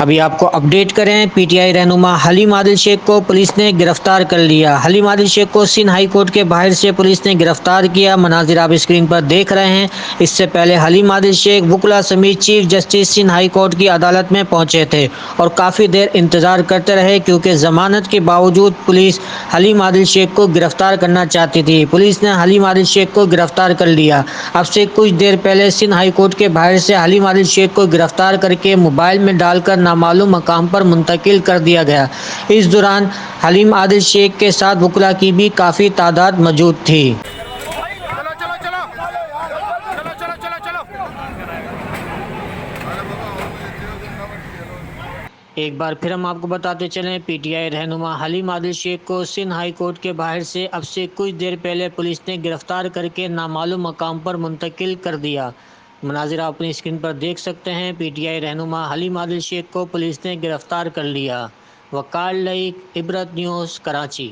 अभी आपको अपडेट करें, पीटीआई रहनुमा हलीम आदिल शेख को पुलिस ने गिरफ्तार कर लिया। हलीम आदिल शेख को सिंध हाई कोर्ट के बाहर से पुलिस ने गिरफ्तार किया। मनाजिर आप स्क्रीन पर देख रहे हैं। इससे पहले हलीम आदिल शेख वुकला समेत chief justice Sindh high court की अदालत में पहुंचे थे और काफ़ी देर इंतजार करते रहे, क्योंकि जमानत के बावजूद पुलिस हलीम आदिल शेख को गिरफ्तार करना चाहती थी। पुलिस ने हलीम आदिल शेख को गिरफ्तार कर लिया। अब से कुछ देर पहले सिंध हाई कोर्ट के बाहर से हलीम आदिल शेख को गिरफ्तार करके मोबाइल में डालकर नामालूम मकाम पर मुंतकिल कर दिया गया। इस दौरान हलीम आदिल शेख के साथ वुकला की भी काफ़ी तादाद मौजूद थी। चलो चलो चलो चलो चलो चलो चलो। एक बार फिर हम आपको बताते चलें, पीटीआई रहनुमा हलीम आदिल शेख को सिंध हाई कोर्ट के बाहर से अब से कुछ देर पहले पुलिस ने गिरफ्तार करके नामालूम मकाम पर मुंतकिल कर दिया। मनाजिर आप अपनी स्क्रीन पर देख सकते हैं। पीटीआई रहनुमा हलीम आदिल शेख को पुलिस ने गिरफ्तार कर लिया। वकाल लईक, इबरत न्यूज़, कराची।